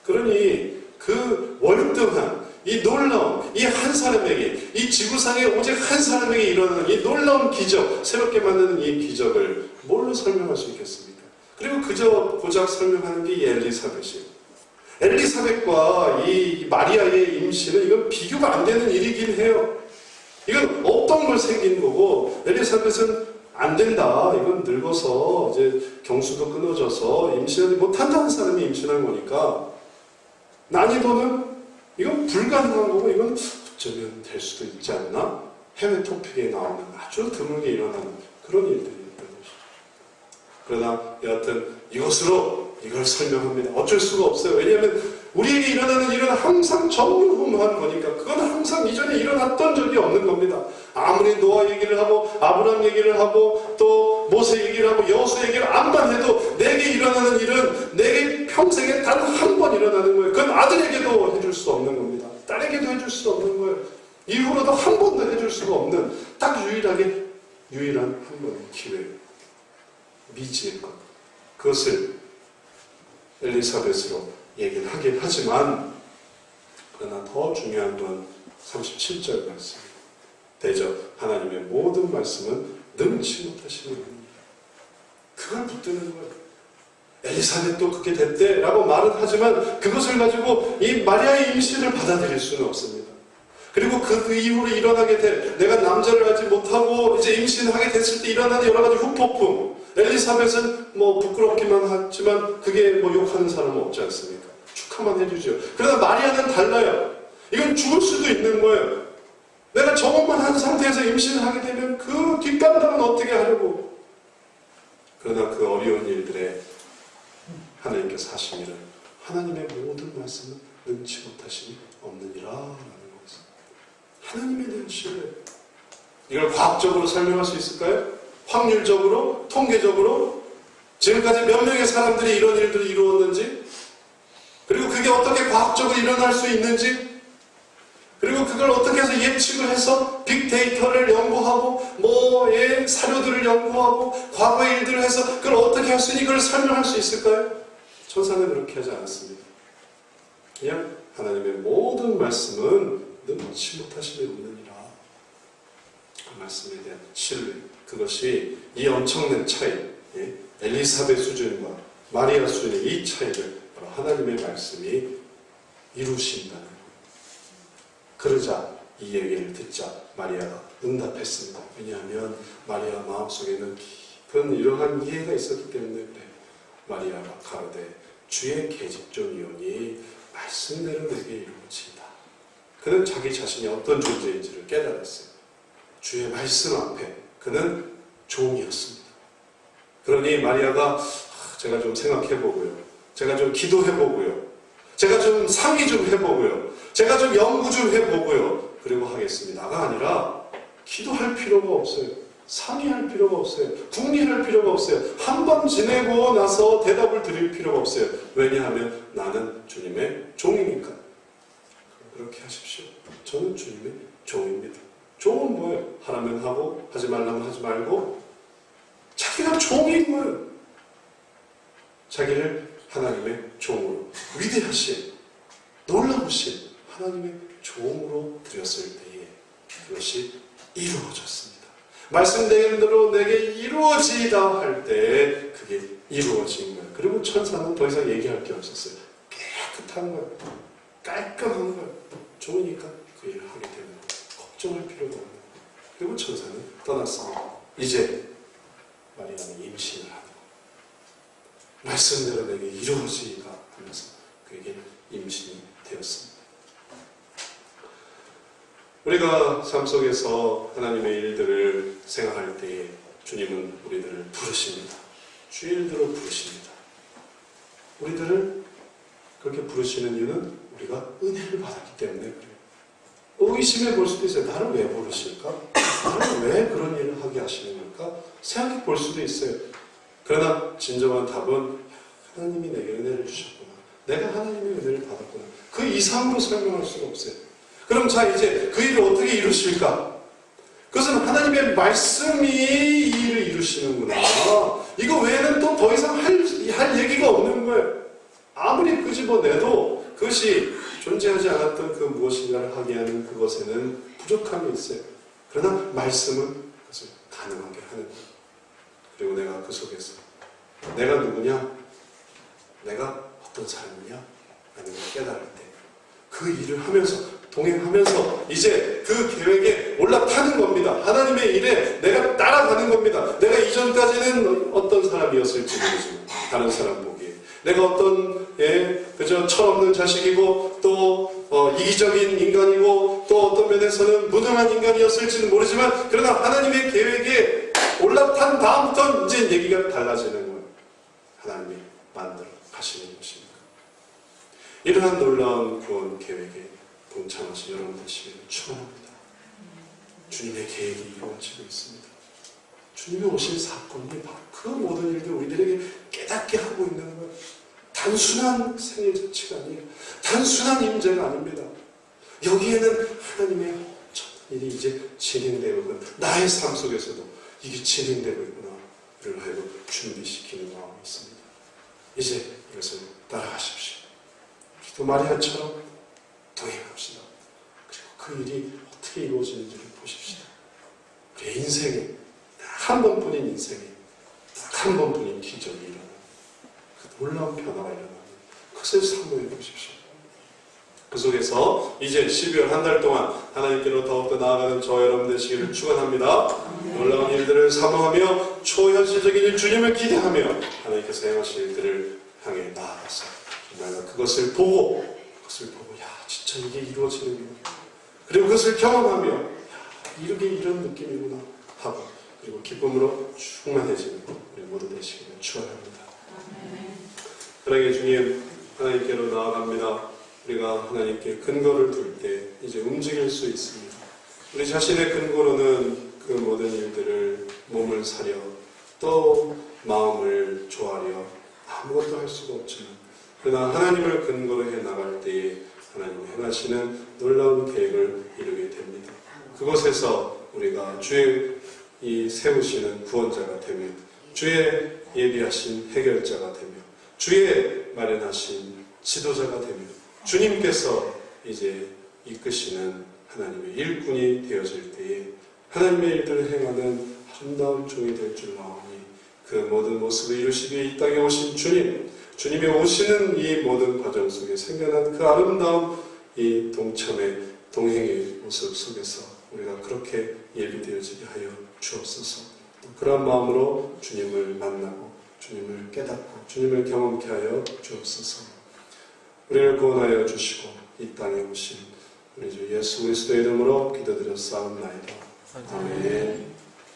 Speaker 1: 그러니 그 월등한 이 놀라운 이 한 사람에게, 이 지구상에 오직 한 사람에게 일어나는 이 놀라운 기적, 새롭게 만드는 이 기적을 뭘로 설명할 수 있겠습니까? 그리고 그저 고작 설명하는 게 이 엘리사벳이에요. 엘리사벳과 이 마리아의 임신은 이건 비교가 안 되는 일이긴 해요. 이건 없던 걸 생긴 거고, 엘리사벳은 안 된다. 이건 늙어서 이제 경수도 끊어져서 임신하지 못한다는 사람이 임신한 거니까, 난이도는 이건 불가능한 거고, 이건 어쩌면 될 수도 있지 않나? 해외 토픽에 나오는 아주 드물게 일어나는 그런 일들이었던 것이죠. 그러나 여하튼 이걸 설명합니다. 어쩔 수가 없어요. 왜냐하면 우리에게 일어나는 일은 항상 전무후무한 거니까, 그건 항상 이전에 일어났던 적이 없는 겁니다. 아무리 노아 얘기를 하고 아브라함 얘기를 하고 또 모세 얘기를 하고 여호수아 얘기를 암만 해도 내게 일어나는 일은 내게 평생에 단 한 번 일어나는 거예요. 그건 아들에게도 해줄 수 없는 겁니다. 딸에게도 해줄 수 없는 거예요. 이후로도 한 번도 해줄 수가 없는 딱 유일한 한 번의 기회예요. 미지의 것. 그것을 엘리사벳으로 얘기를 하긴 하지만, 그러나 더 중요한 건 37절 말씀입니다. 대저 하나님의 모든 말씀은 능치 못하시는 분입니다. 그걸 붙드는 거예요. 엘리사벳도 그렇게 됐대 라고 말은 하지만 그것을 가지고 이 마리아의 임신을 받아들일 수는 없습니다. 그리고 그 이후로 일어나게 될, 내가 남자를 하지 못하고 이제 임신하게 됐을 때 일어나는 여러 가지 후폭풍, 엘리사벳은 뭐 부끄럽기만 하지만 그게 뭐 욕하는 사람은 없지 않습니까? 축하만 해주죠. 그러나 마리아는 달라요. 이건 죽을 수도 있는 거예요. 내가 저것만 한 상태에서 임신을 하게 되면 그 뒷감당은 어떻게 하려고. 그러나 그 어려운 일들에 하나님께서 하신 일은 하나님의 모든 말씀은 능치 못하심이 없느니라 라는 것입니다. 하나님에 대한 신뢰. 이걸 과학적으로 설명할 수 있을까요? 확률적으로? 통계적으로? 지금까지 몇 명의 사람들이 이런 일들을 이루었는지, 그리고 그게 어떻게 과학적으로 일어날 수 있는지, 그리고 그걸 어떻게 해서 예측을 해서 빅데이터를 연구하고 사료들을 연구하고 과거의 일들을 해서 그걸 어떻게 할 수 있는지 그걸 설명할 수 있을까요? 천사는 그렇게 하지 않았습니다. 그냥 하나님의 모든 말씀은 능치 못하심이 없느니라. 그 말씀에 대한 신뢰, 그것이 이 엄청난 차이, 엘리사벳 수준과 마리아 수준의 이 차이를 바로 하나님의 말씀이 이루신다는 것. 그러자 이 얘기를 듣자 마리아가 응답했습니다. 왜냐하면 마리아 마음속에는 깊은 이러한 이해가 있었기 때문에 그래요. 마리아가 가로되 주의 계집종이오니 말씀대로 내게 이루어지이다. 그는 자기 자신이 어떤 존재인지를 깨달았어요. 주의 말씀 앞에 그는 종이었습니다. 그러니 마리아가 제가 좀 생각해보고요, 제가 좀 기도해보고요, 제가 좀 상의 좀 해보고요, 제가 좀 연구 좀 해보고요, 그리고 하겠습니다가 아니라 기도할 필요가 없어요. 상의할 필요가 없어요. 궁리할 필요가 없어요. 한 번 지내고 나서 대답을 드릴 필요가 없어요. 왜냐하면 나는 주님의 종이니까. 그렇게 하십시오. 저는 주님의 종입니다. 종은 뭐예요? 하라면 하고 하지 말라면 하지 말고 자기가 종인 거예요. 자기를 하나님의 종으로 위대하신 놀라우신 하나님의 종으로 드렸을 때에 그것이 이루어졌습니다. 말씀드린 대로 내게 이루어지다 할 때 그게 이루어진 거예요. 그리고 천사는 더 이상 얘기할 게 없었어요. 깨끗한 거예요. 깔끔한 거예요. 좋으니까 그 일을 하게 되는 거예요. 걱정할 필요도 없는 거예요. 그리고 천사는 떠났습니다. 이제 마리아는 임신을 하는 거예요. 말씀대로 내게 이루어지다 하면서 그에게 임신이 되었습니다. 우리가 삶 속에서 하나님의 일들을 생각할 때에 주님은 우리들을 부르십니다. 주의 일들을 부르십니다. 우리들을 그렇게 부르시는 이유는 우리가 은혜를 받았기 때문에 그래요. 의심해 볼 수도 있어요. 나를 왜 부르실까? 나를 왜 그런 일을 하게 하시는 걸까? 생각해 볼 수도 있어요. 그러나 진정한 답은 하나님이 내게 은혜를 주셨구나. 내가 하나님의 은혜를 받았구나. 그 이상으로 설명할 수가 없어요. 그럼 자 이제 그 일을 어떻게 이루실까? 그것은 하나님의 말씀이 이 일을 이루시는구나. 이거 외에는 또 더 이상 할 얘기가 없는 거예요. 아무리 끄집어내도 그것이 존재하지 않았던 그 무엇인가를 하게 하는 그것에는 부족함이 있어요. 그러나 말씀은 그것을 가능하게 하는 거예요. 그리고 내가 그 속에서 내가 누구냐? 내가 어떤 사람이냐? 라는 걸 깨달을 때 그 일을 하면서 동행하면서 이제 그 계획에 올라타는 겁니다. 하나님의 일에 내가 따라가는 겁니다. 내가 이전까지는 어떤 사람이었을지 모르지만 다른 사람 보기에 내가 어떤 그저 철없는 자식이고 또 이기적인 인간이고 또 어떤 면에서는 무능한 인간이었을지는 모르지만 그러나 하나님의 계획에 올라탄 다음부터 이제 얘기가 달라지는 거예요. 하나님이 만들어 가시는 것입니다. 이러한 놀라운 구원 계획에 동참하신 여러분 되시기를 축원합니다. 주님의 계획이 이루어지고 있습니다. 주님의 오실 사건이 바로 그 모든 일들 우리들에게 깨닫게 하고 있는 거예요. 단순한 생일 자체가 아니에요. 단순한 임재가 아닙니다. 여기에는 하나님의 일이 이제 진행되고 있구나. 나의 삶 속에서도 이게 진행되고 있구나를 하여금 준비시키는 마음이 있습니다. 이제 이것을 따라가십시오. 또 마리아처럼 동행합시다. 그리고 그 일이 어떻게 이루어지는지를 보십시다. 우리의 인생에 딱 한 번뿐인 인생에 딱 한 번뿐인 기적이 일어나는 그 놀라운 변화가 일어나는 그것을 사모해 보십시오. 그 속에서 이제 12월 한 달 동안 하나님께로 더욱더 나아가는 저와 여러분 되시기를 축원합니다. 놀라운 일들을 사모하며 초현실적인 일 주님을 기대하며 하나님께서 행하실 일들을 향해 나아가서 정말 그것을 보고 야 진짜 이게 이루어지는구나. 그리고 그것을 경험하며 야 이렇게 이런 느낌이구나 하고 그리고 기쁨으로 충만해지는 우리 모두 되시기를 축원합니다. 그러게 주님 하나님께로 나아갑니다. 우리가 하나님께 근거를 둘 때 이제 움직일 수 있습니다. 우리 자신의 근거로는 그 모든 일들을 몸을 사려 또 마음을 조아려 아무것도 할 수가 없지만 그러나 하나님을 근거로 해 나갈 때에 하나님이 행하시는 놀라운 계획을 이루게 됩니다. 그곳에서 우리가 주의 이 세우시는 구원자가 되며 주의 예비하신 해결자가 되며 주의 마련하신 지도자가 되며 주님께서 이제 이끄시는 하나님의 일꾼이 되어질 때에 하나님의 일들을 행하는 아름다운 종이 될 줄 아오니 그 모든 모습을 이루시기에 이 땅에 오신 주님이 오시는 이 모든 과정 속에 생겨난 그 아름다운 이 동참의 동행의 모습 속에서 우리가 그렇게 예비되어지게 하여 주옵소서. 그런 마음으로 주님을 만나고 주님을 깨닫고 주님을 경험케 하여 주옵소서. 우리를 구원하여 주시고 이 땅에 오신 우리 주 예수 그리스도의 이름으로 기도드려 싸움나이다. 아멘.